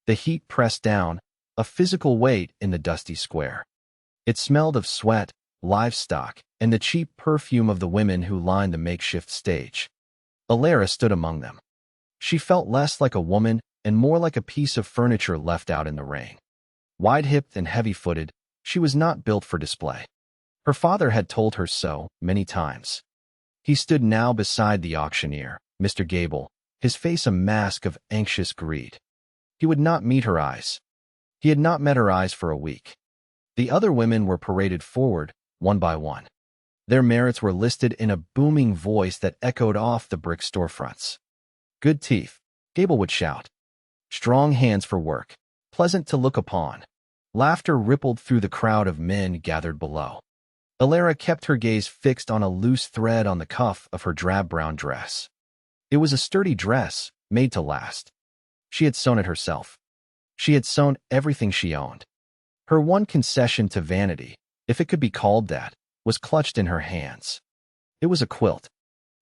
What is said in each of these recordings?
The heat pressed down, a physical weight in the dusty square. It smelled of sweat, livestock, and the cheap perfume of the women who lined the makeshift stage. Alara stood among them. She felt less like a woman and more like a piece of furniture left out in the rain. Wide-hipped and heavy-footed, she was not built for display. Her father had told her so many times. He stood now beside the auctioneer, Mr. Gable, his face a mask of anxious greed. He would not meet her eyes. He had not met her eyes for a week. The other women were paraded forward, one by one. Their merits were listed in a booming voice that echoed off the brick storefronts. Good teeth, Gable would shout. Strong hands for work, pleasant to look upon. Laughter rippled through the crowd of men gathered below. Alara kept her gaze fixed on a loose thread on the cuff of her drab-brown dress. It was a sturdy dress, made to last. She had sewn it herself. She had sewn everything she owned. Her one concession to vanity, if it could be called that, was clutched in her hands. It was a quilt,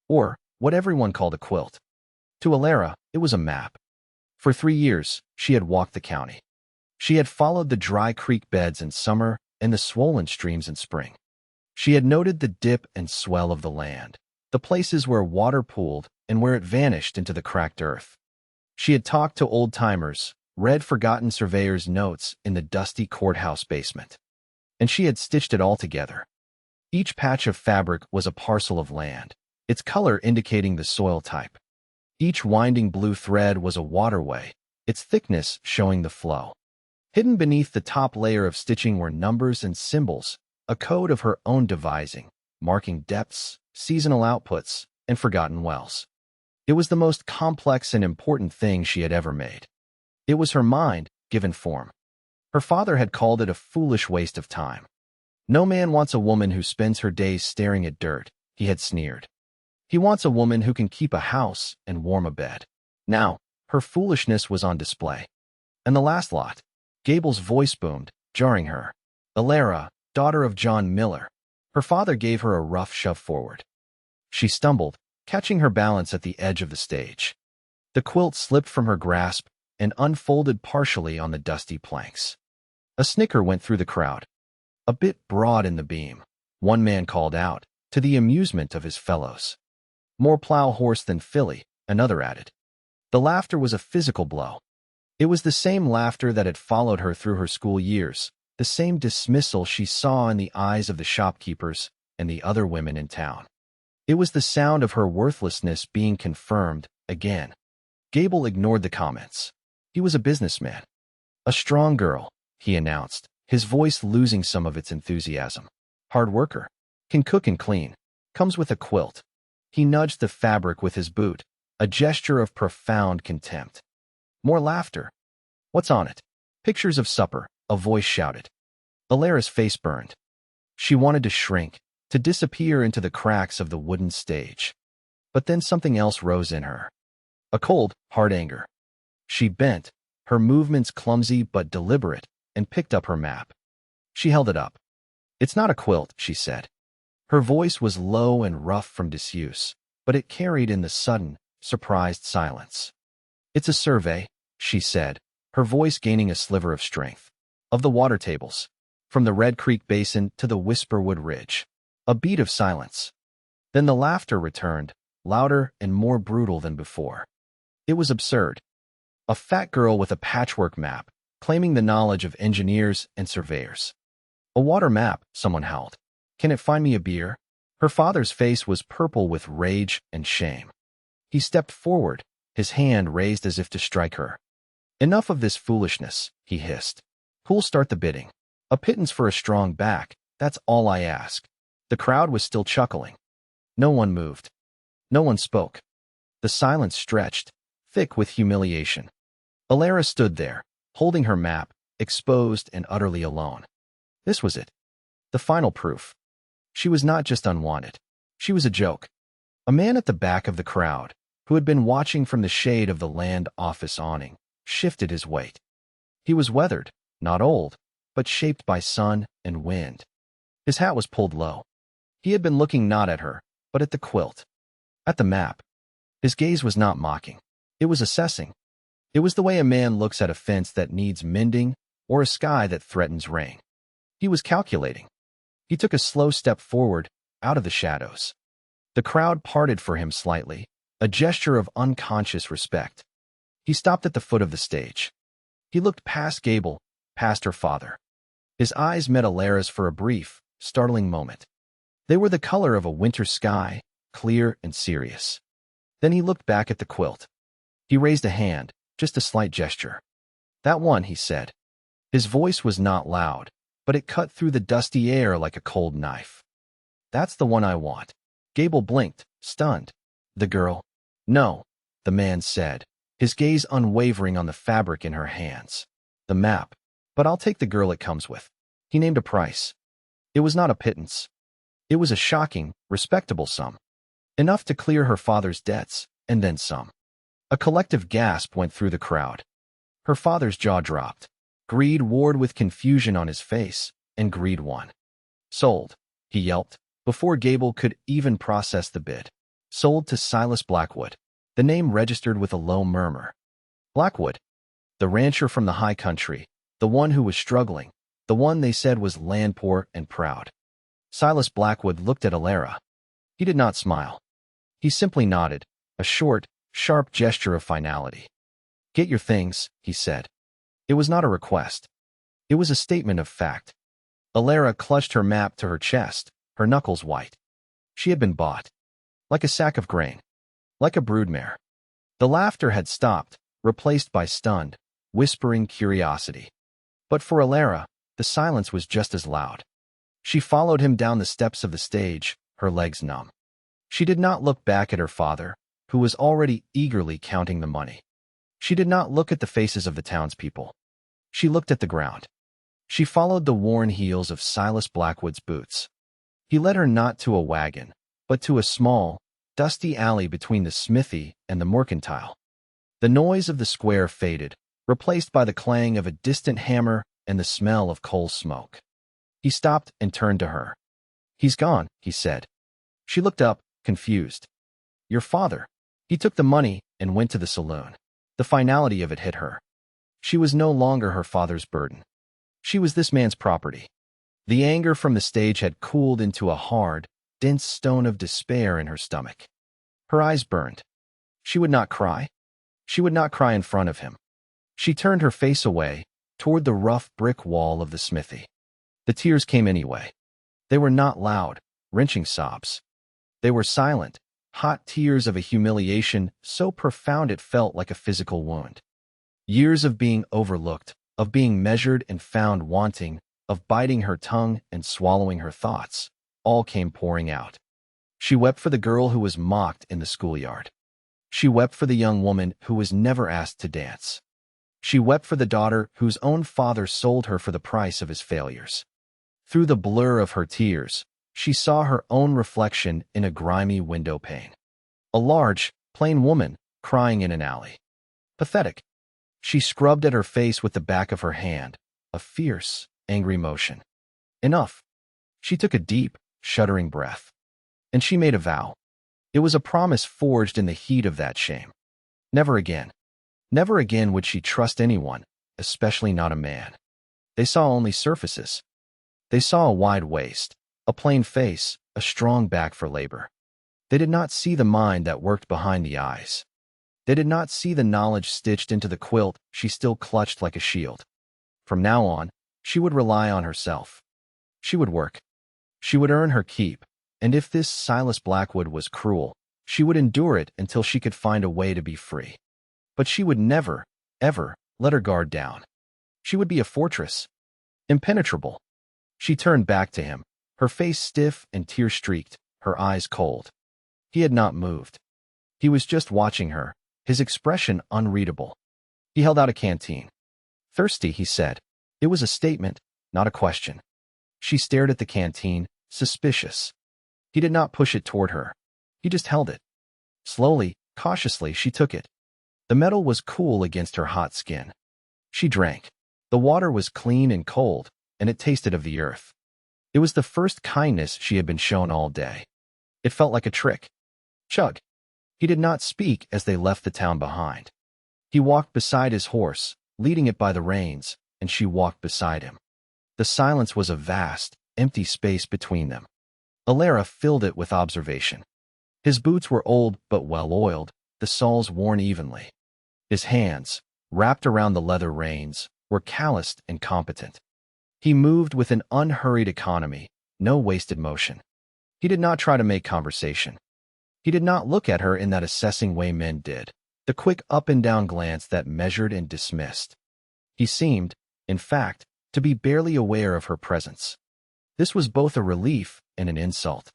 or what everyone called a quilt. To Alara, it was a map. For 3 years, she had walked the county. She had followed the dry creek beds in summer and the swollen streams in spring. She had noted the dip and swell of the land, the places where water pooled and where it vanished into the cracked earth. She had talked to old-timers, read forgotten surveyors' notes in the dusty courthouse basement. And she had stitched it all together. Each patch of fabric was a parcel of land, its color indicating the soil type. Each winding blue thread was a waterway, its thickness showing the flow. Hidden beneath the top layer of stitching were numbers and symbols, a code of her own devising, marking depths, seasonal outputs, and forgotten wells. It was the most complex and important thing she had ever made. It was her mind, given form. Her father had called it a foolish waste of time. No man wants a woman who spends her days staring at dirt, he had sneered. He wants a woman who can keep a house and warm a bed. Now, her foolishness was on display. And the last lot. Gable's voice boomed, jarring her. Alara, daughter of John Miller. Her father gave her a rough shove forward. She stumbled, catching her balance at the edge of the stage. The quilt slipped from her grasp and unfolded partially on the dusty planks. A snicker went through the crowd. A bit broad in the beam, one man called out, to the amusement of his fellows. More plow horse than filly, another added. The laughter was a physical blow. It was the same laughter that had followed her through her school years, the same dismissal she saw in the eyes of the shopkeepers and the other women in town. It was the sound of her worthlessness being confirmed again. Gable ignored the comments. He was a businessman. A strong girl, he announced, his voice losing some of its enthusiasm. Hard worker. Can cook and clean. Comes with a quilt. He nudged the fabric with his boot, a gesture of profound contempt. More laughter. What's on it? Pictures of supper, a voice shouted. Alara's face burned. She wanted to shrink, to disappear into the cracks of the wooden stage. But then something else rose in her. A cold, hard anger. She bent, her movements clumsy but deliberate, and picked up her map. She held it up. It's not a quilt, she said. Her voice was low and rough from disuse, but it carried in the sudden, surprised silence. It's a survey, she said, her voice gaining a sliver of strength. Of the water tables. From the Red Creek Basin to the Whisperwood Ridge. A beat of silence. Then the laughter returned, louder and more brutal than before. It was absurd. A fat girl with a patchwork map, claiming the knowledge of engineers and surveyors. A water map, someone howled. Can it find me a beer? Her father's face was purple with rage and shame. He stepped forward, his hand raised as if to strike her. Enough of this foolishness, he hissed. Who'll start the bidding? A pittance for a strong back, that's all I ask. The crowd was still chuckling. No one moved. No one spoke. The silence stretched, thick with humiliation. Alara stood there, holding her map, exposed and utterly alone. This was it. The final proof. She was not just unwanted. She was a joke. A man at the back of the crowd, who had been watching from the shade of the land office awning, shifted his weight. He was weathered, not old, but shaped by sun and wind. His hat was pulled low. He had been looking not at her, but at the quilt. At the map. His gaze was not mocking. It was assessing. It was the way a man looks at a fence that needs mending or a sky that threatens rain. He was calculating. He took a slow step forward, out of the shadows. The crowd parted for him slightly, a gesture of unconscious respect. He stopped at the foot of the stage. He looked past Gable, past her father. His eyes met Alara's for a brief, startling moment. They were the color of a winter sky, clear and serious. Then he looked back at the quilt. He raised a hand, just a slight gesture. "That one," he said. His voice was not loud, but it cut through the dusty air like a cold knife. "That's the one I want." Gable blinked, stunned. "The girl?" "No," the man said, his gaze unwavering on the fabric in her hands. "The map. But I'll take the girl it comes with." He named a price. It was not a pittance. It was a shocking, respectable sum. Enough to clear her father's debts, and then some. A collective gasp went through the crowd. Her father's jaw dropped. Greed warred with confusion on his face, and greed won. "Sold," he yelped, before Gable could even process the bid. "Sold to Silas Blackwood." The name registered with a low murmur. Blackwood, the rancher from the high country, the one who was struggling, the one they said was land poor and proud. Silas Blackwood looked at Alara. He did not smile. He simply nodded, a short, sharp gesture of finality. "Get your things," he said. It was not a request. It was a statement of fact. Alara clutched her map to her chest, her knuckles white. She had been bought. Like a sack of grain. Like a broodmare. The laughter had stopped, replaced by stunned, whispering curiosity. But for Alara, the silence was just as loud. She followed him down the steps of the stage, her legs numb. She did not look back at her father, who was already eagerly counting the money. She did not look at the faces of the townspeople. She looked at the ground. She followed the worn heels of Silas Blackwood's boots. He led her not to a wagon, but to a small, dusty alley between the smithy and the mercantile. The noise of the square faded, replaced by the clang of a distant hammer and the smell of coal smoke. He stopped and turned to her. "He's gone," he said. She looked up, confused. "Your father." He took the money and went to the saloon. The finality of it hit her. She was no longer her father's burden. She was this man's property. The anger from the stage had cooled into a hard, dense stone of despair in her stomach. Her eyes burned. She would not cry. She would not cry in front of him. She turned her face away, toward the rough brick wall of the smithy. The tears came anyway. They were not loud, wrenching sobs. They were silent, hot tears of a humiliation so profound it felt like a physical wound. Years of being overlooked, of being measured and found wanting, of biting her tongue and swallowing her thoughts, all came pouring out. She wept for the girl who was mocked in the schoolyard. She wept for the young woman who was never asked to dance. She wept for the daughter whose own father sold her for the price of his failures. Through the blur of her tears, she saw her own reflection in a grimy window pane. A large, plain woman crying in an alley. Pathetic. She scrubbed at her face with the back of her hand, a fierce, angry motion. Enough. She took a deep, shuddering breath. And she made a vow. It was a promise forged in the heat of that shame. Never again. Never again would she trust anyone, especially not a man. They saw only surfaces. They saw a wide waist, a plain face, a strong back for labor. They did not see the mind that worked behind the eyes. They did not see the knowledge stitched into the quilt she still clutched like a shield. From now on, she would rely on herself. She would work. She would earn her keep, and if this Silas Blackwood was cruel, she would endure it until she could find a way to be free. But she would never, ever, let her guard down. She would be a fortress. Impenetrable. She turned back to him, her face stiff and tear-streaked, her eyes cold. He had not moved. He was just watching her, his expression unreadable. He held out a canteen. "Thirsty," he said. It was a statement, not a question. She stared at the canteen, suspicious. He did not push it toward her. He just held it. Slowly, cautiously, she took it. The metal was cool against her hot skin. She drank. The water was clean and cold, and it tasted of the earth. It was the first kindness she had been shown all day. It felt like a trick. Chug. He did not speak as they left the town behind. He walked beside his horse, leading it by the reins, and she walked beside him. The silence was a vast, empty space between them. Alara filled it with observation. His boots were old but well-oiled, the soles worn evenly. His hands, wrapped around the leather reins, were calloused and competent. He moved with an unhurried economy, no wasted motion. He did not try to make conversation. He did not look at her in that assessing way men did, the quick up-and-down glance that measured and dismissed. He seemed, in fact, to be barely aware of her presence. This was both a relief and an insult.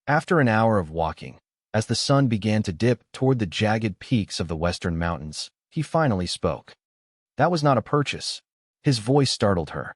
After an hour of walking, as the sun began to dip toward the jagged peaks of the western mountains, he finally spoke. That was not a purchase. His voice startled her.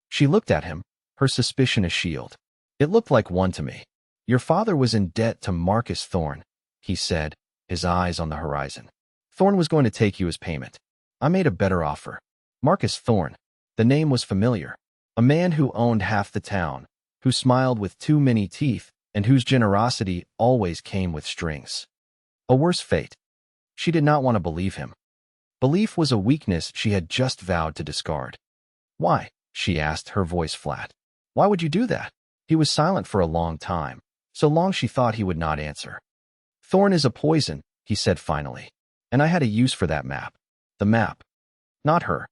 She looked at him, her suspicion a shield. It looked like one to me. Your father was in debt to Marcus Thorne, he said, his eyes on the horizon. Thorne was going to take you as payment. I made a better offer. Marcus Thorne. The name was familiar. A man who owned half the town, who smiled with too many teeth, and whose generosity always came with strings. A worse fate. She did not want to believe him. Belief was a weakness she had just vowed to discard. Why? She asked, her voice flat. Why would you do that? He was silent for a long time, so long she thought he would not answer. Thorn is a poison, he said finally, and I had a use for that map. The map. Not her.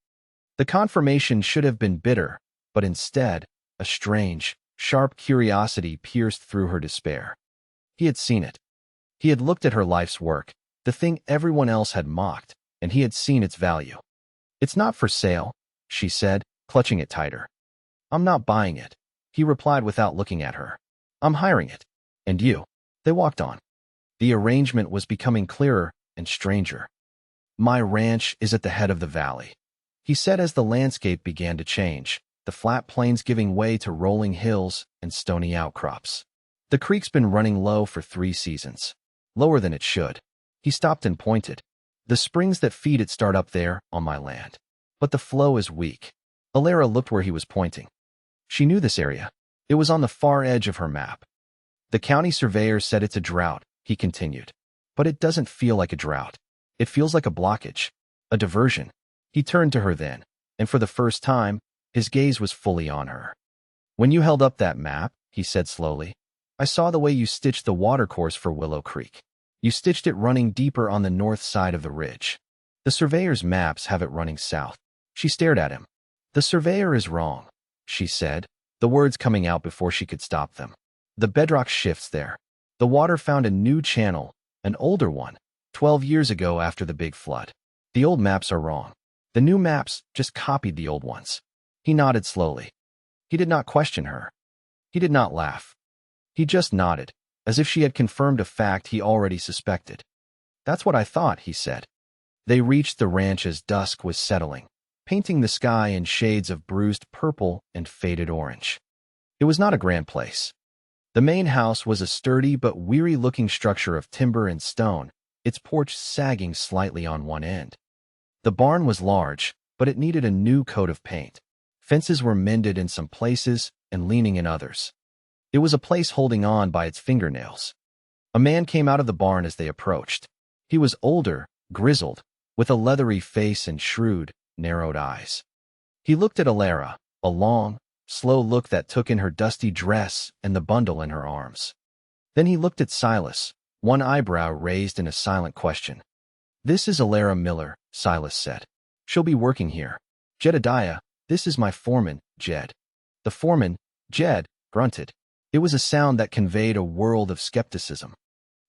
The confirmation should have been bitter, but instead, a strange, sharp curiosity pierced through her despair. He had seen it. He had looked at her life's work, the thing everyone else had mocked, and he had seen its value. It's not for sale, she said, clutching it tighter. I'm not buying it, he replied without looking at her. I'm hiring it. And you? They walked on. The arrangement was becoming clearer and stranger. My ranch is at the head of the valley, he said as the landscape began to change, the flat plains giving way to rolling hills and stony outcrops. The creek's been running low for 3 seasons. Lower than it should. He stopped and pointed. The springs that feed it start up there, on my land. But the flow is weak. Alara looked where he was pointing. She knew this area. It was on the far edge of her map. The county surveyor said it's a drought, he continued. But it doesn't feel like a drought. It feels like a blockage. A diversion. He turned to her then, and for the first time, his gaze was fully on her. When you held up that map, he said slowly, I saw the way you stitched the watercourse for Willow Creek. You stitched it running deeper on the north side of the ridge. The surveyor's maps have it running south. She stared at him. The surveyor is wrong, she said, the words coming out before she could stop them. The bedrock shifts there. The water found a new channel, an older one, 12 years ago after the big flood. The old maps are wrong. The new maps just copied the old ones. He nodded slowly. He did not question her. He did not laugh. He just nodded, as if she had confirmed a fact he already suspected. That's what I thought, he said. They reached the ranch as dusk was settling, painting the sky in shades of bruised purple and faded orange. It was not a grand place. The main house was a sturdy but weary-looking structure of timber and stone, its porch sagging slightly on one end. The barn was large, but it needed a new coat of paint. Fences were mended in some places and leaning in others. It was a place holding on by its fingernails. A man came out of the barn as they approached. He was older, grizzled, with a leathery face and shrewd, narrowed eyes. He looked at Alara, a long, slow look that took in her dusty dress and the bundle in her arms. Then he looked at Silas, one eyebrow raised in a silent question. This is Alara Miller, Silas said. She'll be working here. Jedediah, this is my foreman, Jed. The foreman, Jed, grunted. It was a sound that conveyed a world of skepticism.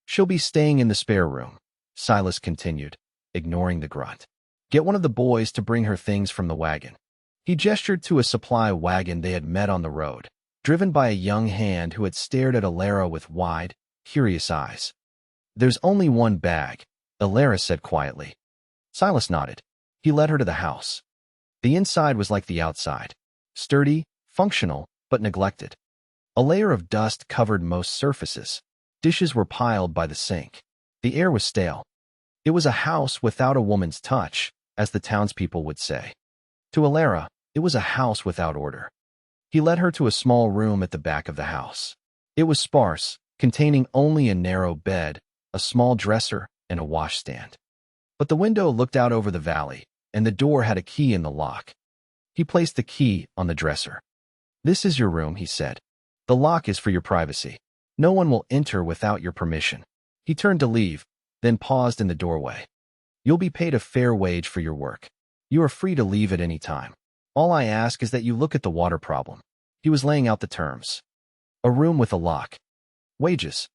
She'll be staying in the spare room, Silas continued, ignoring the grunt. Get one of the boys to bring her things from the wagon. He gestured to a supply wagon they had met on the road, driven by a young hand who had stared at Alara with wide, curious eyes. There's only one bag, Alara said quietly. Silas nodded. He led her to the house. The inside was like the outside, sturdy, functional, but neglected. A layer of dust covered most surfaces. Dishes were piled by the sink. The air was stale. It was a house without a woman's touch, as the townspeople would say. To Alara, it was a house without order. He led her to a small room at the back of the house. It was sparse, containing only a narrow bed, a small dresser, and a washstand. But the window looked out over the valley, and the door had a key in the lock. He placed the key on the dresser. "This is your room," he said. "The lock is for your privacy. No one will enter without your permission." He turned to leave, then paused in the doorway. "You'll be paid a fair wage for your work. You are free to leave at any time. All I ask is that you look at the water problem." He was laying out the terms. A room with a lock. Wages.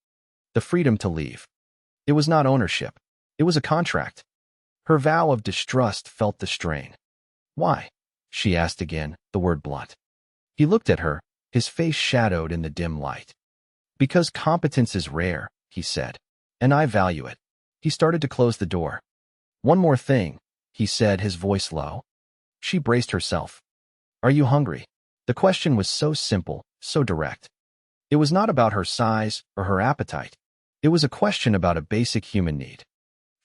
The freedom to leave. It was not ownership. It was a contract. Her vow of distrust felt the strain. "Why?" she asked again, the word blunt. He looked at her, his face shadowed in the dim light. "Because competence is rare," he said, "and I value it." He started to close the door. "One more thing," he said, his voice low. She braced herself. "Are you hungry?" The question was so simple, so direct. It was not about her size or her appetite. It was a question about a basic human need.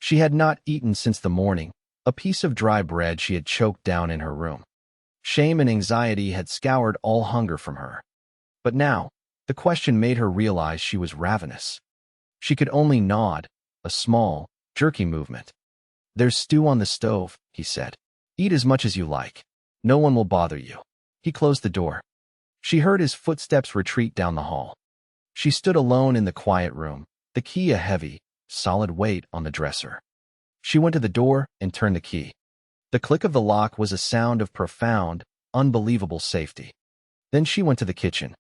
She had not eaten since the morning, a piece of dry bread she had choked down in her room. Shame and anxiety had scoured all hunger from her. But now, the question made her realize she was ravenous. She could only nod, a small, jerky movement. "There's stew on the stove," he said. "Eat as much as you like. No one will bother you." He closed the door. She heard his footsteps retreat down the hall. She stood alone in the quiet room, the key a heavy, solid weight on the dresser. She went to the door and turned the key. The click of the lock was a sound of profound, unbelievable safety. Then she went to the kitchen.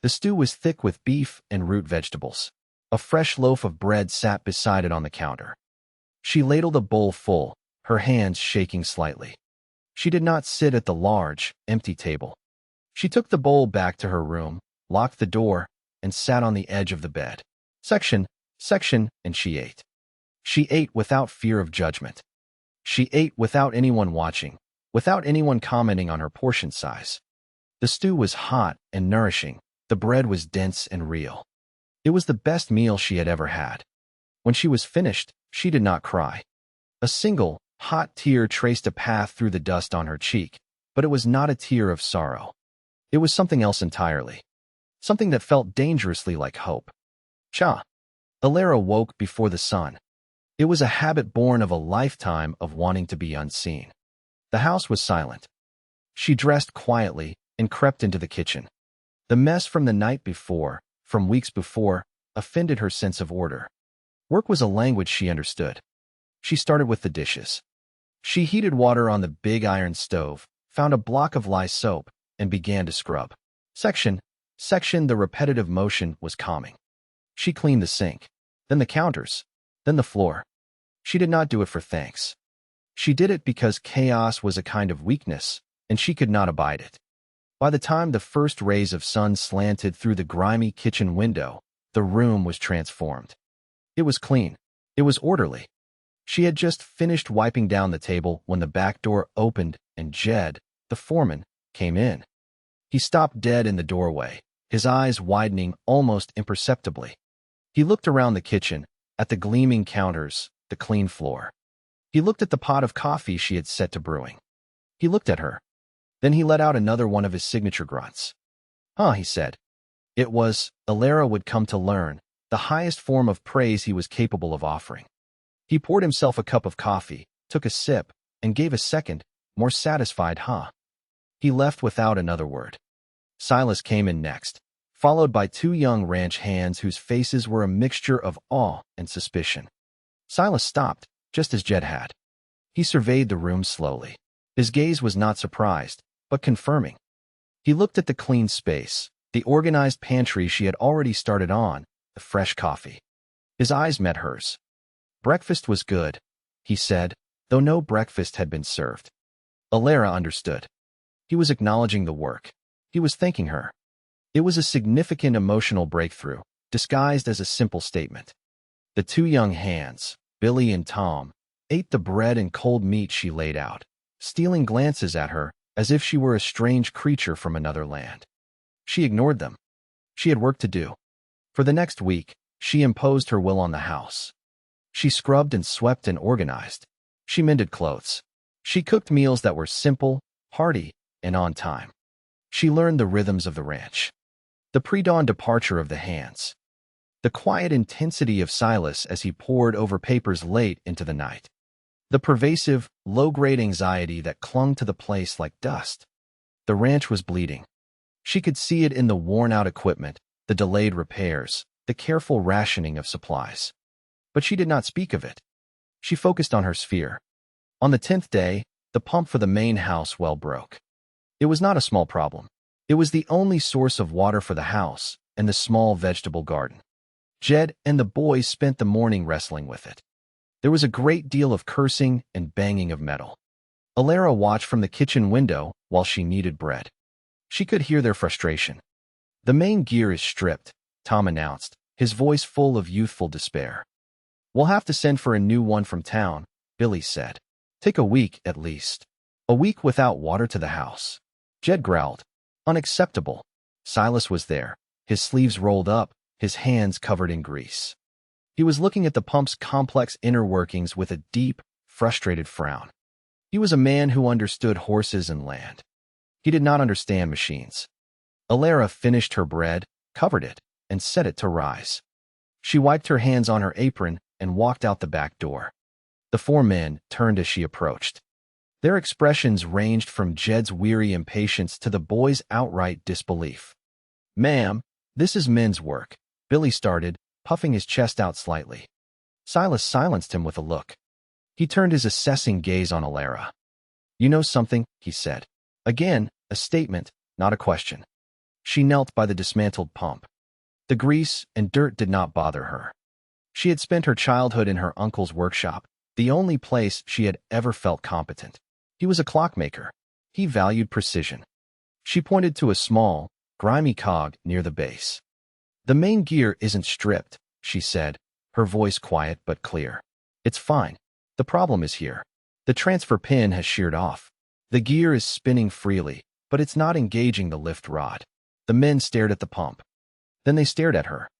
The stew was thick with beef and root vegetables. A fresh loaf of bread sat beside it on the counter. She ladled a bowl full, her hands shaking slightly. She did not sit at the large, empty table. She took the bowl back to her room, locked the door, and sat on the edge of the bed. Section, and she ate. She ate without fear of judgment. She ate without anyone watching, without anyone commenting on her portion size. The stew was hot and nourishing. The bread was dense and real. It was the best meal she had ever had. When she was finished, she did not cry. A single, hot tear traced a path through the dust on her cheek, but it was not a tear of sorrow. It was something else entirely. Something that felt dangerously like hope. Cha. Alara woke before the sun. It was a habit born of a lifetime of wanting to be unseen. The house was silent. She dressed quietly and crept into the kitchen. The mess from the night before, from weeks before, offended her sense of order. Work was a language she understood. She started with the dishes. She heated water on the big iron stove, found a block of lye soap, and began to scrub. Section, the repetitive motion was calming. She cleaned the sink, then the counters, then the floor. She did not do it for thanks. She did it because chaos was a kind of weakness, and she could not abide it. By the time the first rays of sun slanted through the grimy kitchen window, the room was transformed. It was clean. It was orderly. She had just finished wiping down the table when the back door opened and Jed, the foreman, came in. He stopped dead in the doorway, his eyes widening almost imperceptibly. He looked around the kitchen, at the gleaming counters, the clean floor. He looked at the pot of coffee she had set to brewing. He looked at her. Then he let out another one of his signature grunts. "Huh," he said. It was, Alara would come to learn, the highest form of praise he was capable of offering. He poured himself a cup of coffee, took a sip, and gave a second, more satisfied huh. He left without another word. Silas came in next, followed by two young ranch hands whose faces were a mixture of awe and suspicion. Silas stopped, just as Jed had. He surveyed the room slowly. His gaze was not surprised, but confirming. He looked at the clean space, the organized pantry she had already started on, the fresh coffee. His eyes met hers. "Breakfast was good," he said, though no breakfast had been served. Alara understood. He was acknowledging the work. He was thanking her. It was a significant emotional breakthrough, disguised as a simple statement. The two young hands, Billy and Tom, ate the bread and cold meat she laid out, stealing glances at her as if she were a strange creature from another land. She ignored them. She had work to do. For the next week, she imposed her will on the house. She scrubbed and swept and organized. She mended clothes. She cooked meals that were simple, hearty, and on time. She learned the rhythms of the ranch. The pre-dawn departure of the hands. The quiet intensity of Silas as he pored over papers late into the night. The pervasive, low-grade anxiety that clung to the place like dust. The ranch was bleeding. She could see it in the worn-out equipment, the delayed repairs, the careful rationing of supplies. But she did not speak of it. She focused on her sphere. On the 10th day, the pump for the main house well broke. It was not a small problem. It was the only source of water for the house and the small vegetable garden. Jed and the boys spent the morning wrestling with it. There was a great deal of cursing and banging of metal. Alara watched from the kitchen window while she kneaded bread. She could hear their frustration. "The main gear is stripped," Tom announced, his voice full of youthful despair. "We'll have to send for a new one from town," Billy said. "Take a week, at least. A week without water to the house." Jed growled. "Unacceptable." Silas was there, his sleeves rolled up, his hands covered in grease. He was looking at the pump's complex inner workings with a deep, frustrated frown. He was a man who understood horses and land. He did not understand machines. Alara finished her bread, covered it, and set it to rise. She wiped her hands on her apron and walked out the back door. The four men turned as she approached. Their expressions ranged from Jed's weary impatience to the boy's outright disbelief. "Ma'am, this is men's work," Billy started, puffing his chest out slightly. Silas silenced him with a look. He turned his assessing gaze on Alara. "You know something," he said. Again, a statement, not a question. She knelt by the dismantled pump. The grease and dirt did not bother her. She had spent her childhood in her uncle's workshop, the only place she had ever felt competent. He was a clockmaker. He valued precision. She pointed to a small, grimy cog near the base. "The main gear isn't stripped," she said, her voice quiet but clear. "It's fine. The problem is here. The transfer pin has sheared off. The gear is spinning freely, but it's not engaging the lift rod." The men stared at the pump. Then they stared at her.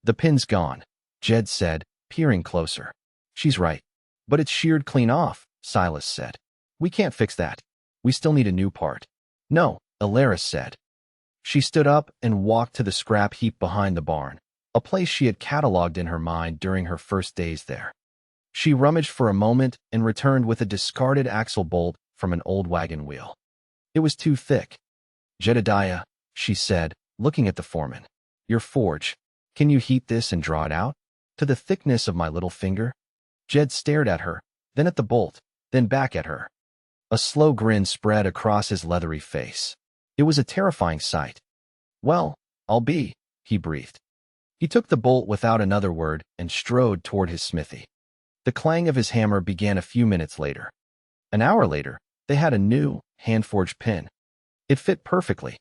"The pin's gone," Jed said, peering closer. "She's right. But it's sheared clean off," Silas said. "We can't fix that. We still need a new part." "No," Alara said. She stood up and walked to the scrap heap behind the barn, a place she had cataloged in her mind during her first days there. She rummaged for a moment and returned with a discarded axle bolt from an old wagon wheel. It was too thick. "Jedediah," she said, looking at the foreman. "Your forge. Can you heat this and draw it out? To the thickness of my little finger?" Jed stared at her, then at the bolt, then back at her. A slow grin spread across his leathery face. It was a terrifying sight. "Well, I'll be," he breathed. He took the bolt without another word and strode toward his smithy. The clang of his hammer began a few minutes later. An hour later, they had a new, hand-forged pin. It fit perfectly.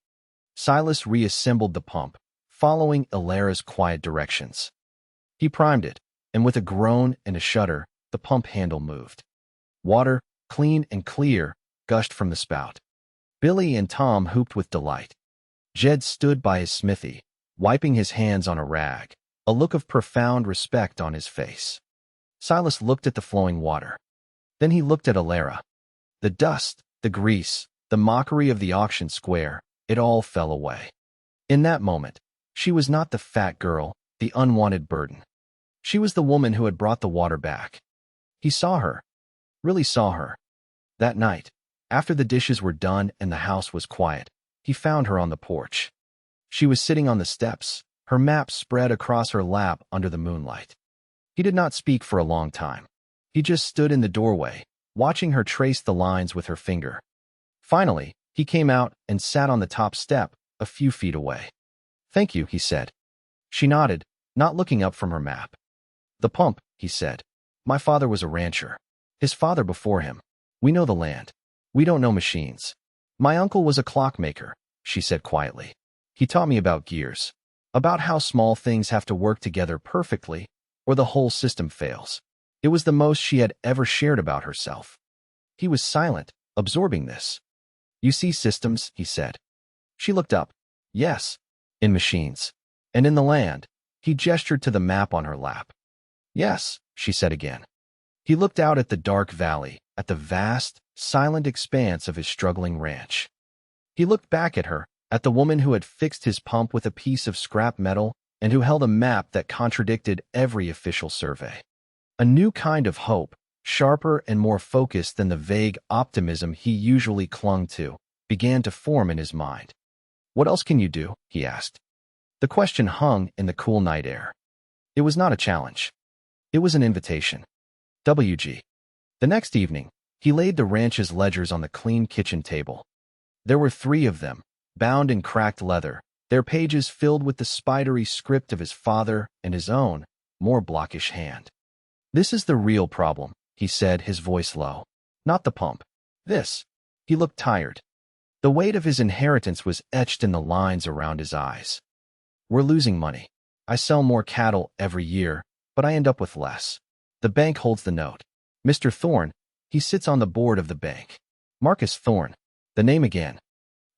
Silas reassembled the pump, following Alara's quiet directions. He primed it, and with a groan and a shudder, the pump handle moved. Water, clean and clear, gushed from the spout. Billy and Tom whooped with delight. Jed stood by his smithy, wiping his hands on a rag, a look of profound respect on his face. Silas looked at the flowing water. Then he looked at Alara. The dust, the grease, the mockery of the auction square, it all fell away. In that moment, she was not the fat girl, the unwanted burden. She was the woman who had brought the water back. He saw her, really saw her. That night, after the dishes were done and the house was quiet, he found her on the porch. She was sitting on the steps, her map spread across her lap under the moonlight. He did not speak for a long time. He just stood in the doorway, watching her trace the lines with her finger. Finally, he came out and sat on the top step, a few feet away. "Thank you," he said. She nodded, not looking up from her map. "The pump," he said. "My father was a rancher. His father before him. We know the land. We don't know machines. My uncle was a clockmaker," she said quietly. "He taught me about gears, about how small things have to work together perfectly, or the whole system fails." It was the most she had ever shared about herself. He was silent, absorbing this. "You see systems," he said. She looked up. "Yes, in machines. And in the land." He gestured to the map on her lap. "Yes," she said again. He looked out at the dark valley, at the vast, silent expanse of his struggling ranch. He looked back at her, at the woman who had fixed his pump with a piece of scrap metal and who held a map that contradicted every official survey. A new kind of hope, sharper and more focused than the vague optimism he usually clung to, began to form in his mind. "What else can you do?" he asked. The question hung in the cool night air. It was not a challenge. It was an invitation. WG. The next evening, he laid the ranch's ledgers on the clean kitchen table. There were 3 of them, bound in cracked leather, their pages filled with the spidery script of his father and his own, more blockish hand. "This is the real problem," he said, his voice low. "Not the pump. This." He looked tired. The weight of his inheritance was etched in the lines around his eyes. "We're losing money. I sell more cattle every year, but I end up with less. The bank holds the note. Mr. Thorne, he sits on the board of the bank. Marcus Thorne." The name again.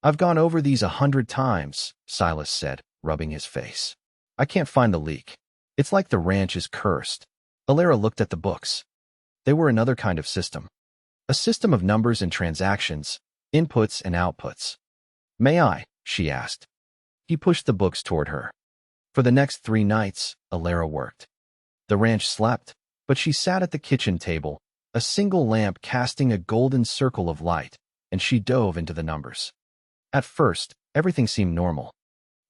"I've gone over these 100 times," Silas said, rubbing his face. "I can't find the leak. It's like the ranch is cursed." Alara looked at the books. They were another kind of system. A system of numbers and transactions, inputs and outputs. "May I?" she asked. He pushed the books toward her. For the next 3 nights, Alara worked. The ranch slept, but she sat at the kitchen table, a single lamp casting a golden circle of light, and she dove into the numbers. At first, everything seemed normal.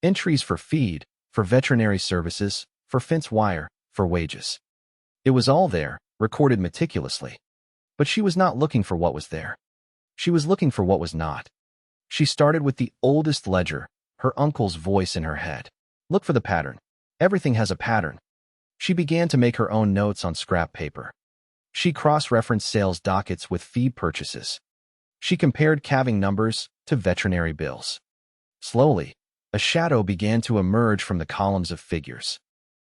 Entries for feed, for veterinary services, for fence wire, for wages. It was all there, recorded meticulously. But she was not looking for what was there. She was looking for what was not. She started with the oldest ledger, her uncle's voice in her head. "Look for the pattern. Everything has a pattern." She began to make her own notes on scrap paper. She cross-referenced sales dockets with feed purchases. She compared calving numbers to veterinary bills. Slowly, a shadow began to emerge from the columns of figures.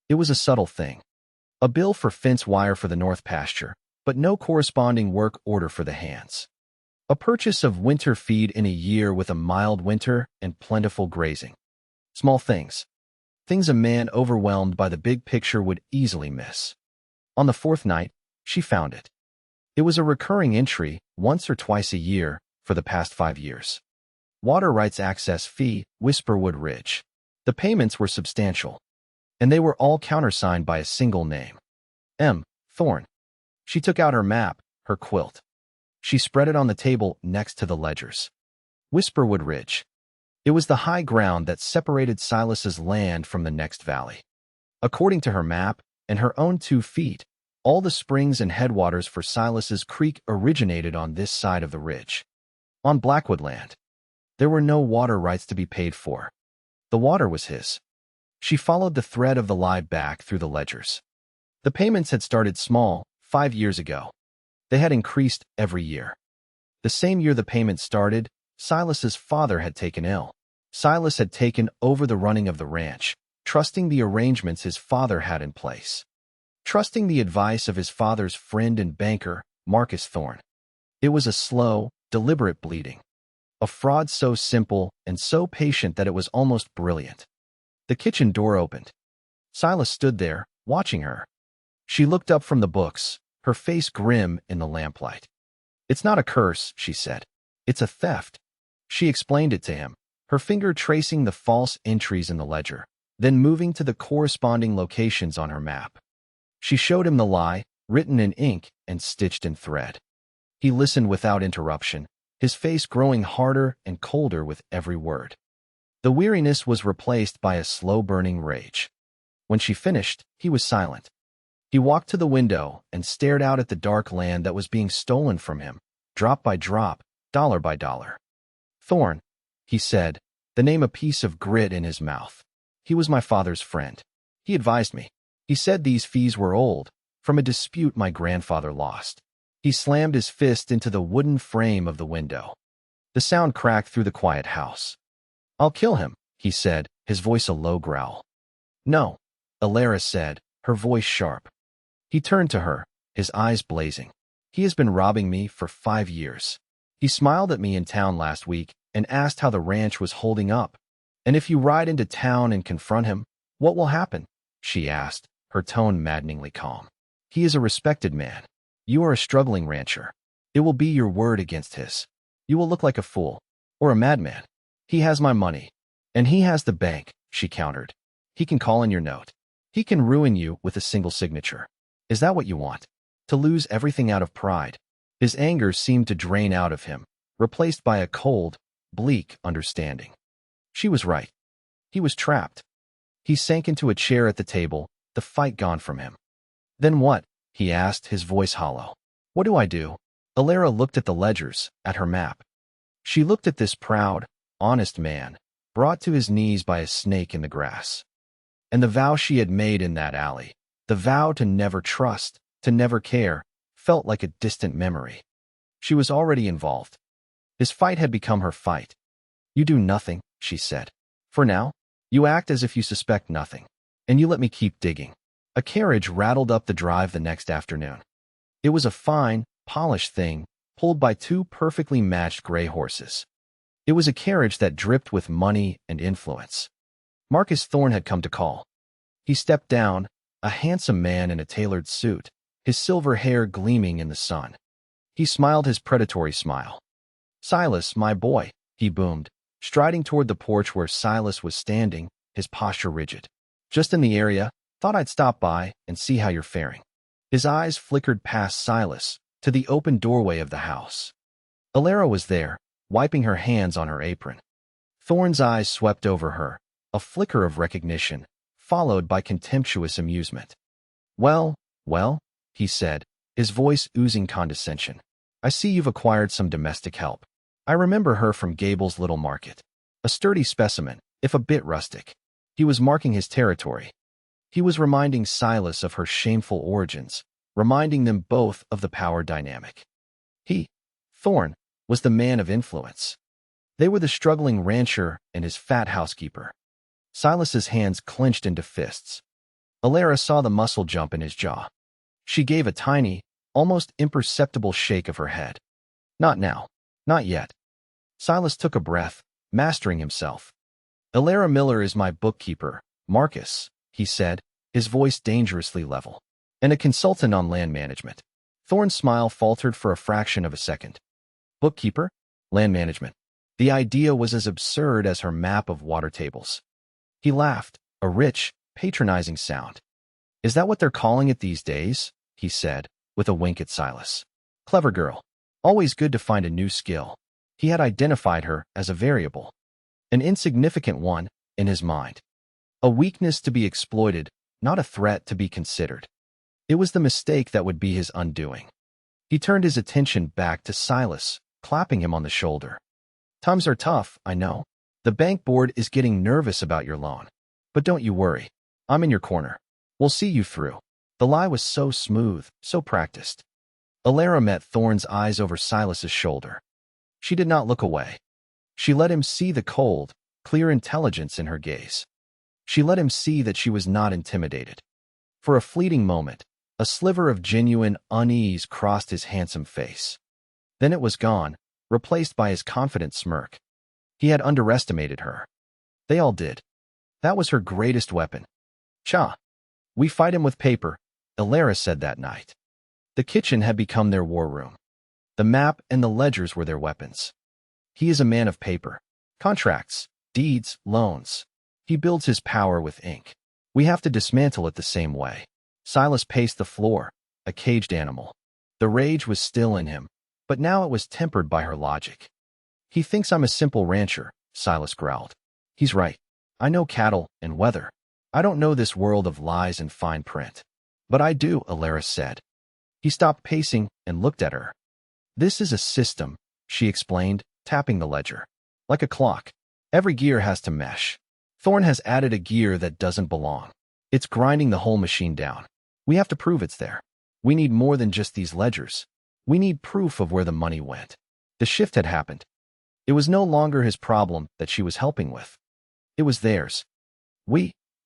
It was a subtle thing. A bill for fence wire for the north pasture, but no corresponding work order for the hands. A purchase of winter feed in a year with a mild winter and plentiful grazing. Small things. Things a man overwhelmed by the big picture would easily miss. On the 4th night, she found it. It was a recurring entry, once or twice a year, for the past 5 years. Water rights access fee, Whisperwood Ridge. The payments were substantial, and they were all countersigned by a single name. M. Thorne. She took out her map, her quilt. She spread it on the table next to the ledgers. Whisperwood Ridge. It was the high ground that separated Silas's land from the next valley. According to her map and her own 2 feet, all the springs and headwaters for Silas's creek originated on this side of the ridge. On Blackwood land. There were no water rights to be paid for. The water was his. She followed the thread of the lie back through the ledgers. The payments had started small, 5 years ago. They had increased every year. The same year the payments started, Silas's father had taken ill. Silas had taken over the running of the ranch, trusting the arrangements his father had in place. Trusting the advice of his father's friend and banker, Marcus Thorne. It was a slow, deliberate bleeding. A fraud so simple and so patient that it was almost brilliant. The kitchen door opened. Silas stood there, watching her. She looked up from the books, her face grim in the lamplight. "It's not a curse," she said. "It's a theft." She explained it to him, her finger tracing the false entries in the ledger, then moving to the corresponding locations on her map. She showed him the lie, written in ink and stitched in thread. He listened without interruption, his face growing harder and colder with every word. The weariness was replaced by a slow-burning rage. When she finished, he was silent. He walked to the window and stared out at the dark land that was being stolen from him, drop by drop, dollar by dollar. "Thorne," he said, the name a piece of grit in his mouth. "He was my father's friend. He advised me. He said these fees were old, from a dispute my grandfather lost." He slammed his fist into the wooden frame of the window. The sound cracked through the quiet house. "I'll kill him," he said, his voice a low growl. "No," Alara said, her voice sharp. He turned to her, his eyes blazing. "He has been robbing me for 5 years. He smiled at me in town last week and asked how the ranch was holding up. And if you ride into town and confront him, what will happen?" she asked, her tone maddeningly calm. "He is a respected man. You are a struggling rancher. It will be your word against his. You will look like a fool, or a madman. He has my money. And he has the bank," she countered. "He can call in your note. He can ruin you with a single signature. Is that what you want?" to lose everything out of pride. His anger seemed to drain out of him, replaced by a cold, bleak understanding. She was right. He was trapped. He sank into a chair at the table, the fight gone from him. Then what? He asked, his voice hollow. What do I do? Alara looked at the ledgers, at her map. She looked at this proud, honest man, brought to his knees by a snake in the grass. And the vow she had made in that alley, the vow to never trust, to never care, felt like a distant memory. She was already involved. His fight had become her fight. You do nothing, she said. For now, you act as if you suspect nothing, and you let me keep digging. A carriage rattled up the drive the next afternoon. It was a fine, polished thing, pulled by two perfectly matched gray horses. It was a carriage that dripped with money and influence. Marcus Thorne had come to call. He stepped down, a handsome man in a tailored suit, his silver hair gleaming in the sun. He smiled his predatory smile. Silas, my boy, he boomed, striding toward the porch where Silas was standing, his posture rigid. Just in the area, thought I'd stop by and see how you're faring. His eyes flickered past Silas, to the open doorway of the house. Alara was there, wiping her hands on her apron. Thorne's eyes swept over her, a flicker of recognition, followed by contemptuous amusement. Well, he said, his voice oozing condescension. I see you've acquired some domestic help. I remember her from Gable's little market. A sturdy specimen, if a bit rustic. He was marking his territory. He was reminding Silas of her shameful origins, reminding them both of the power dynamic. He, Thorne, was the man of influence. They were the struggling rancher and his fat housekeeper. Silas's hands clenched into fists. Alara saw the muscle jump in his jaw. She gave a tiny, almost imperceptible shake of her head. Not now. Not yet. Silas took a breath, mastering himself. Alara Miller is my bookkeeper, Marcus, he said, his voice dangerously level, and a consultant on land management. Thorne's smile faltered for a fraction of a second. Bookkeeper? Land management. The idea was as absurd as her map of water tables. He laughed, a rich, patronizing sound. Is that what they're calling it these days? He said, with a wink at Silas. Clever girl. Always good to find a new skill. He had identified her as a variable. An insignificant one, in his mind. A weakness to be exploited, not a threat to be considered. It was the mistake that would be his undoing. He turned his attention back to Silas, clapping him on the shoulder. Times are tough, I know. The bank board is getting nervous about your loan. But don't you worry. I'm in your corner. We'll see you through. The lie was so smooth, so practiced. Alara met Thorne's eyes over Silas's shoulder. She did not look away. She let him see the cold, clear intelligence in her gaze. She let him see that she was not intimidated. For a fleeting moment, a sliver of genuine unease crossed his handsome face. Then it was gone, replaced by his confident smirk. He had underestimated her. They all did. That was her greatest weapon. Cha. We fight him with paper, Alara said that night. The kitchen had become their war room. The map and the ledgers were their weapons. He is a man of paper. Contracts, deeds, loans. He builds his power with ink. We have to dismantle it the same way. Silas paced the floor, a caged animal. The rage was still in him, but now it was tempered by her logic. He thinks I'm a simple rancher, Silas growled. He's right. I know cattle and weather. I don't know this world of lies and fine print. But I do, Alara said. He stopped pacing and looked at her. This is a system, she explained, tapping the ledger. Like a clock. Every gear has to mesh. Thorne has added a gear that doesn't belong. It's grinding the whole machine down. We have to prove it's there. We need more than just these ledgers. We need proof of where the money went. The shift had happened. It was no longer his problem that she was helping with. It was theirs.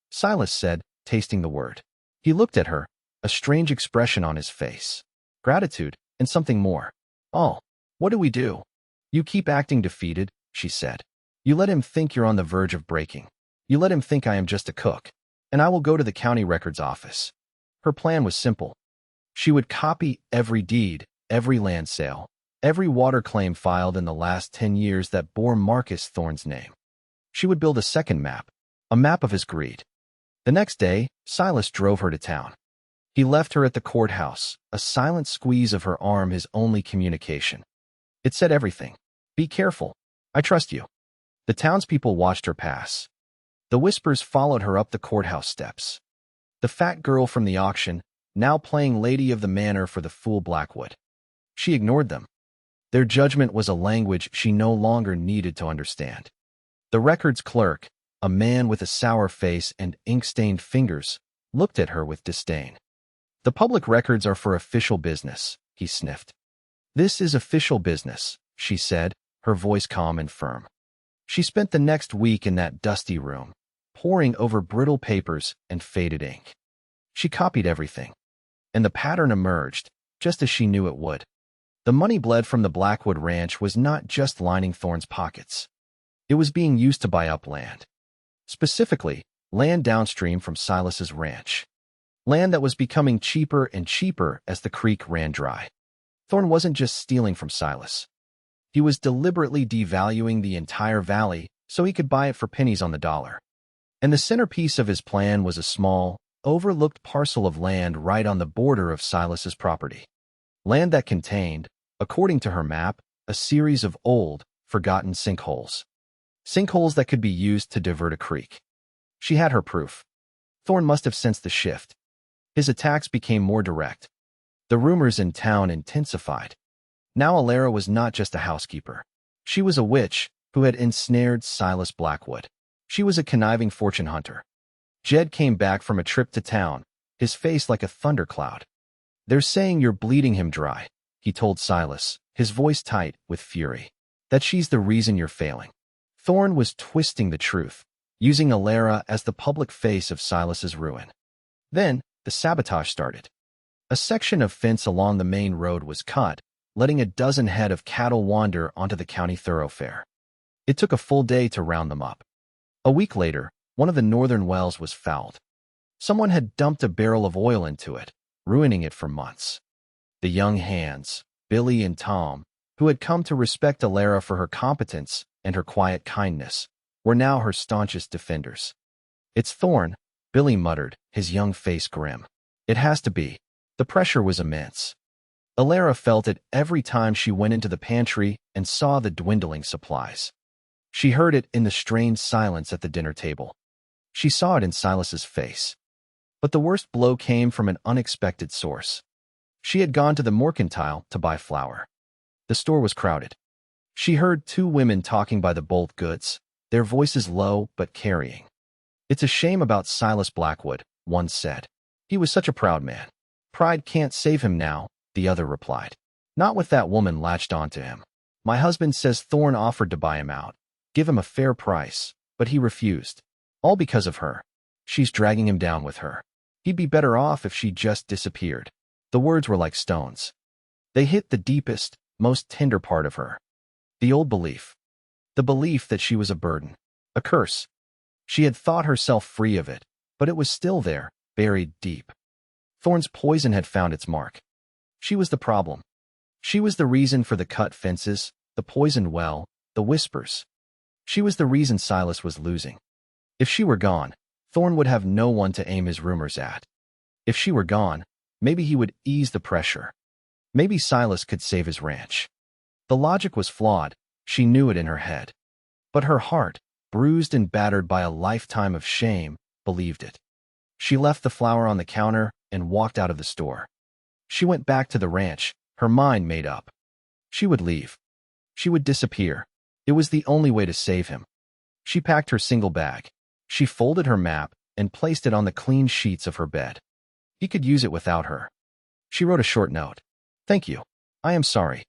Silas said, tasting the word. He looked at her, a strange expression on his face. Gratitude, and something more. Oh, what do we do? You keep acting defeated, she said. You let him think you're on the verge of breaking. You let him think I am just a cook, and I will go to the county records office. Her plan was simple. She would copy every deed, every land sale, every water claim filed in the last 10 years that bore Marcus Thorne's name. She would build a second map, a map of his greed. The next day, Silas drove her to town. He left her at the courthouse, a silent squeeze of her arm his only communication. It said everything. Be careful. I trust you. The townspeople watched her pass. The whispers followed her up the courthouse steps. The fat girl from the auction, now playing Lady of the Manor for the fool Blackwood. She ignored them. Their judgment was a language she no longer needed to understand. The records clerk, a man with a sour face and ink-stained fingers, looked at her with disdain. The public records are for official business, he sniffed. This is official business, she said, her voice calm and firm. She spent the next week in that dusty room, poring over brittle papers and faded ink. She copied everything. And the pattern emerged, just as she knew it would. The money bled from the Blackwood Ranch was not just lining Thorne's pockets. It was being used to buy up land. Specifically, land downstream from Silas's ranch. Land that was becoming cheaper and cheaper as the creek ran dry. Thorne wasn't just stealing from Silas. He was deliberately devaluing the entire valley so he could buy it for pennies on the dollar. And the centerpiece of his plan was a small, overlooked parcel of land right on the border of Silas's property. Land that contained, according to her map, a series of old, forgotten sinkholes. Sinkholes that could be used to divert a creek. She had her proof. Thorne must have sensed the shift. His attacks became more direct. The rumors in town intensified. Now Alara was not just a housekeeper. She was a witch who had ensnared Silas Blackwood. She was a conniving fortune hunter. Jed came back from a trip to town, his face like a thundercloud. They're saying you're bleeding him dry, he told Silas, his voice tight with fury. That she's the reason you're failing. Thorne was twisting the truth, using Alara as the public face of Silas's ruin. Then, the sabotage started. A section of fence along the main road was cut, letting a dozen head of cattle wander onto the county thoroughfare. It took a full day to round them up. A week later, one of the northern wells was fouled. Someone had dumped a barrel of oil into it, ruining it for months. The young hands, Billy and Tom, who had come to respect Alara for her competence and her quiet kindness, were now her staunchest defenders. It's Thorne, Billy muttered, his young face grim. It has to be. The pressure was immense. Alara felt it every time she went into the pantry and saw the dwindling supplies. She heard it in the strained silence at the dinner table. She saw it in Silas's face. But the worst blow came from an unexpected source. She had gone to the mercantile to buy flour. The store was crowded. She heard two women talking by the bolt goods, their voices low but carrying. It's a shame about Silas Blackwood, one said. He was such a proud man. Pride can't save him now, the other replied. Not with that woman latched onto him. My husband says Thorne offered to buy him out, give him a fair price, but he refused. All because of her. She's dragging him down with her. He'd be better off if she just disappeared. The words were like stones. They hit the deepest, most tender part of her. The old belief. The belief that she was a burden. A curse. She had thought herself free of it, but it was still there, buried deep. Thorne's poison had found its mark. She was the problem. She was the reason for the cut fences, the poisoned well, the whispers. She was the reason Silas was losing. If she were gone, Thorne would have no one to aim his rumors at. If she were gone, maybe he would ease the pressure. Maybe Silas could save his ranch. The logic was flawed, she knew it in her head. But her heart, bruised and battered by a lifetime of shame, believed it. She left the flour on the counter and walked out of the store. She went back to the ranch, her mind made up. She would leave. She would disappear. It was the only way to save him. She packed her single bag. She folded her map and placed it on the clean sheets of her bed. He could use it without her. She wrote a short note. Thank you. I am sorry.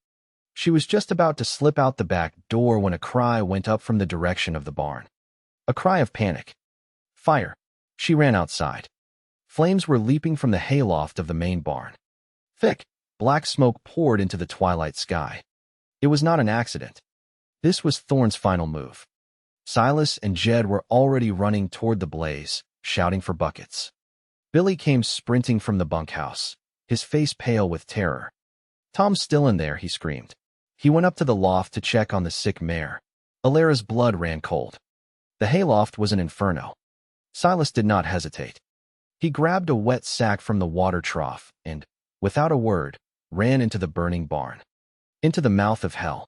She was just about to slip out the back door when a cry went up from the direction of the barn. A cry of panic. Fire. She ran outside. Flames were leaping from the hayloft of the main barn. Thick, black smoke poured into the twilight sky. It was not an accident. This was Thorne's final move. Silas and Jed were already running toward the blaze, shouting for buckets. Billy came sprinting from the bunkhouse, his face pale with terror. Tom's still in there, he screamed. He went up to the loft to check on the sick mare. Alara's blood ran cold. The hayloft was an inferno. Silas did not hesitate. He grabbed a wet sack from the water trough and, without a word, ran into the burning barn. Into the mouth of hell.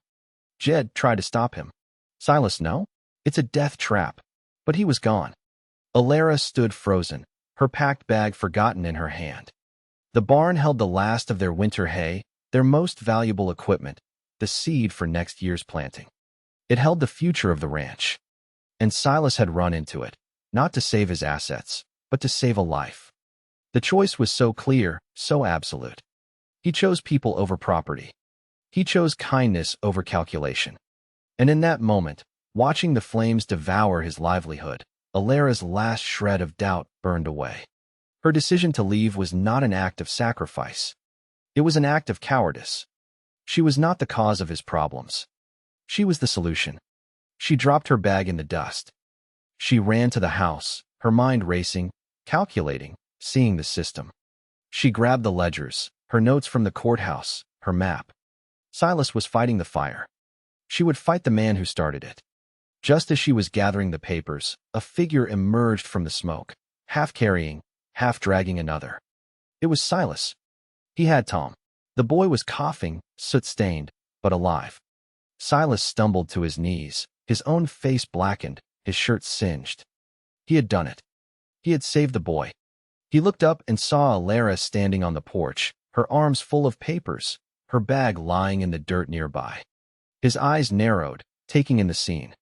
Jed tried to stop him. Silas, no? It's a death trap. But he was gone. Alara stood frozen, her packed bag forgotten in her hand. The barn held the last of their winter hay, their most valuable equipment, the seed for next year's planting. It held the future of the ranch. And Silas had run into it, not to save his assets, but to save a life. The choice was so clear, so absolute. He chose people over property. He chose kindness over calculation. And in that moment, watching the flames devour his livelihood, Alara's last shred of doubt burned away. Her decision to leave was not an act of sacrifice. It was an act of cowardice. She was not the cause of his problems. She was the solution. She dropped her bag in the dust. She ran to the house, her mind racing, calculating, seeing the system. She grabbed the ledgers, her notes from the courthouse, her map. Silas was fighting the fire. She would fight the man who started it. Just as she was gathering the papers, a figure emerged from the smoke, half carrying, half dragging another. It was Silas. He had Tom. The boy was coughing, soot-stained, but alive. Silas stumbled to his knees, his own face blackened, his shirt singed. He had done it. He had saved the boy. He looked up and saw Alara standing on the porch, her arms full of papers, her bag lying in the dirt nearby. His eyes narrowed, taking in the scene.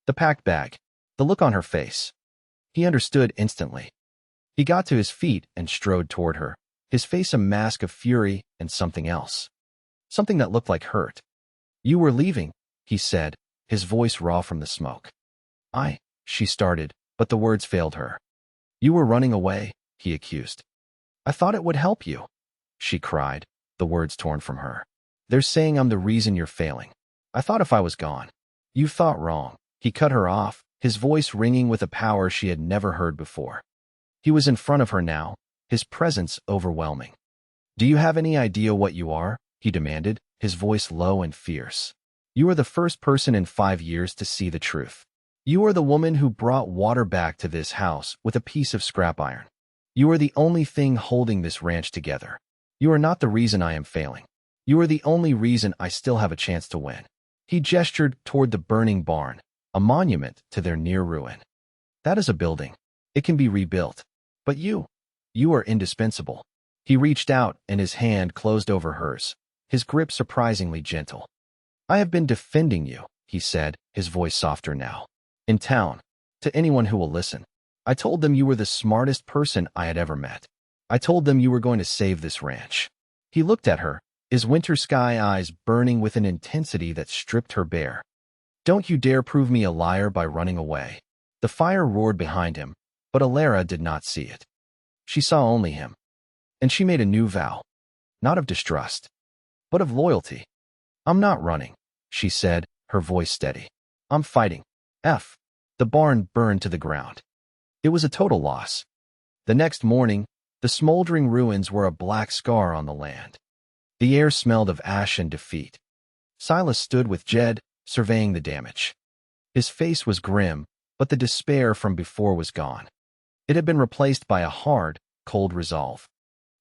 The packed bag, the look on her face. He understood instantly. He got to his feet and strode toward her, his face a mask of fury and something else. Something that looked like hurt. You were leaving, he said, his voice raw from the smoke. She started, but the words failed her. You were running away, he accused. I thought it would help you, she cried, the words torn from her. They're saying I'm the reason you're failing. I thought if I was gone. You thought wrong. He cut her off, his voice ringing with a power she had never heard before. He was in front of her now, his presence overwhelming. Do you have any idea what you are? He demanded, his voice low and fierce. You are the first person in 5 years to see the truth. You are the woman who brought water back to this house with a piece of scrap iron. You are the only thing holding this ranch together. You are not the reason I am failing. You are the only reason I still have a chance to win. He gestured toward the burning barn, a monument to their near ruin. That is a building. It can be rebuilt. But you are indispensable. He reached out and his hand closed over hers, his grip surprisingly gentle. I have been defending you, he said, his voice softer now. In town, to anyone who will listen. I told them you were the smartest person I had ever met. I told them you were going to save this ranch. He looked at her, his winter sky eyes burning with an intensity that stripped her bare. Don't you dare prove me a liar by running away. The fire roared behind him, but Alara did not see it. She saw only him. And she made a new vow. Not of distrust, but of loyalty. I'm not running, she said, her voice steady. I'm fighting. The barn burned to the ground. It was a total loss. The next morning, the smoldering ruins were a black scar on the land. The air smelled of ash and defeat. Silas stood with Jed, surveying the damage. His face was grim, but the despair from before was gone. It had been replaced by a hard, cold resolve.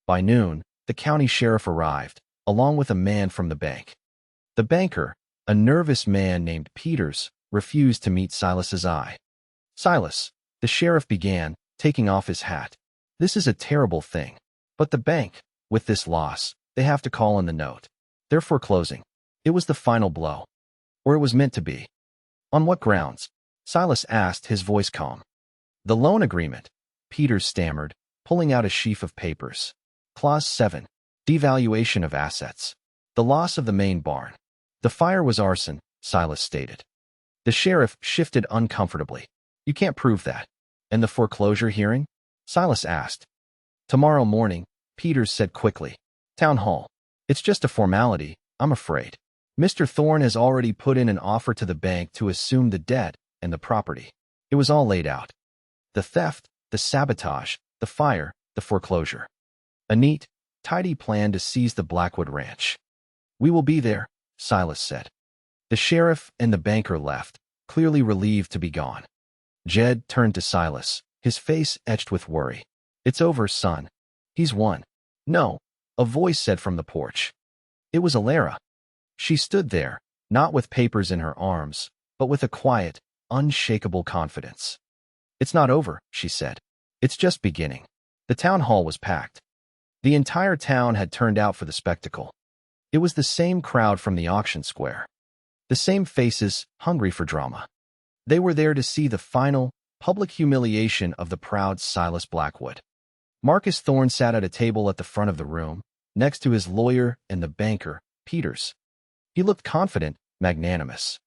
By noon, the county sheriff arrived, along with a man from the bank. The banker, a nervous man named Peters, refused to meet Silas's eye. Silas, the sheriff began, taking off his hat. This is a terrible thing. But the bank, with this loss, they have to call in the note. They're foreclosing. It was the final blow. Or it was meant to be. On what grounds? Silas asked, his voice calm. The loan agreement, Peters stammered, pulling out a sheaf of papers. Clause 7. Devaluation of assets. The loss of the main barn. The fire was arson, Silas stated. The sheriff shifted uncomfortably. You can't prove that. And the foreclosure hearing? Silas asked. Tomorrow morning, Peters said quickly. Town hall. It's just a formality, I'm afraid. Mr. Thorne has already put in an offer to the bank to assume the debt and the property. It was all laid out. The theft, the sabotage, the fire, the foreclosure. A neat, tidy plan to seize the Blackwood Ranch. We will be there, Silas said. The sheriff and the banker left, clearly relieved to be gone. Jed turned to Silas, his face etched with worry. It's over, son. He's won. No, a voice said from the porch. It was Alara. She stood there, not with papers in her arms, but with a quiet, unshakable confidence. It's not over, she said. It's just beginning. The town hall was packed. The entire town had turned out for the spectacle. It was the same crowd from the auction square. The same faces, hungry for drama. They were there to see the final, public humiliation of the proud Silas Blackwood. Marcus Thorne sat at a table at the front of the room, next to his lawyer and the banker, Peters. He looked confident, magnanimous.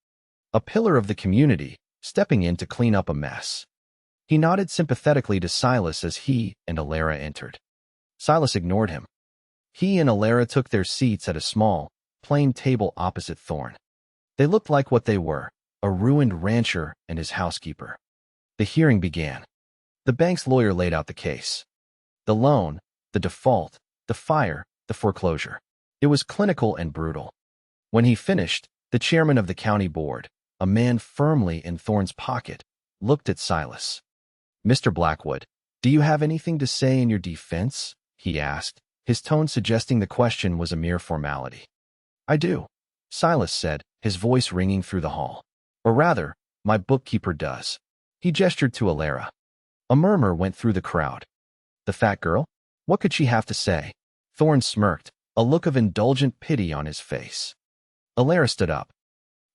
A pillar of the community, stepping in to clean up a mess. He nodded sympathetically to Silas as he and Alara entered. Silas ignored him. He and Alara took their seats at a small, plain table opposite Thorne. They looked like what they were, a ruined rancher and his housekeeper. The hearing began. The bank's lawyer laid out the case. The loan, the default, the fire, the foreclosure. It was clinical and brutal. When he finished, the chairman of the county board, a man firmly in Thorne's pocket, looked at Silas. Mr. Blackwood, do you have anything to say in your defense? He asked, his tone suggesting the question was a mere formality. I do, Silas said, his voice ringing through the hall. Or rather, my bookkeeper does. He gestured to Alara. A murmur went through the crowd. The fat girl? What could she have to say? Thorne smirked, a look of indulgent pity on his face. Alara stood up.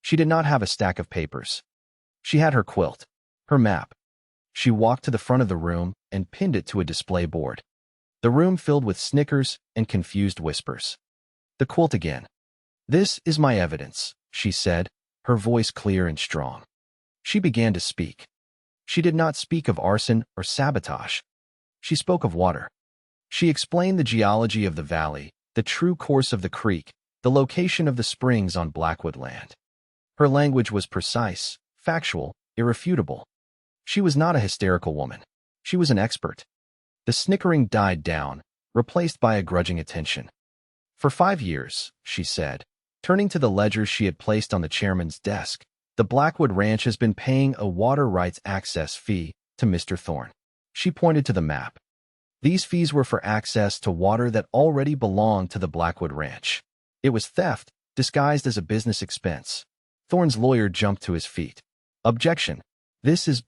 She did not have a stack of papers. She had her quilt, her map. She walked to the front of the room and pinned it to a display board. The room filled with snickers and confused whispers. The quilt again. This is my evidence, she said, her voice clear and strong. She began to speak. She did not speak of arson or sabotage. She spoke of water. She explained the geology of the valley, the true course of the creek, the location of the springs on Blackwood land. Her language was precise, factual, irrefutable. She was not a hysterical woman. She was an expert. The snickering died down, replaced by a grudging attention. For 5 years, she said, turning to the ledger she had placed on the chairman's desk, the Blackwood Ranch has been paying a water rights access fee to Mr. Thorne. She pointed to the map. These fees were for access to water that already belonged to the Blackwood Ranch. It was theft, disguised as a business expense. Thorne's lawyer jumped to his feet. Objection. This is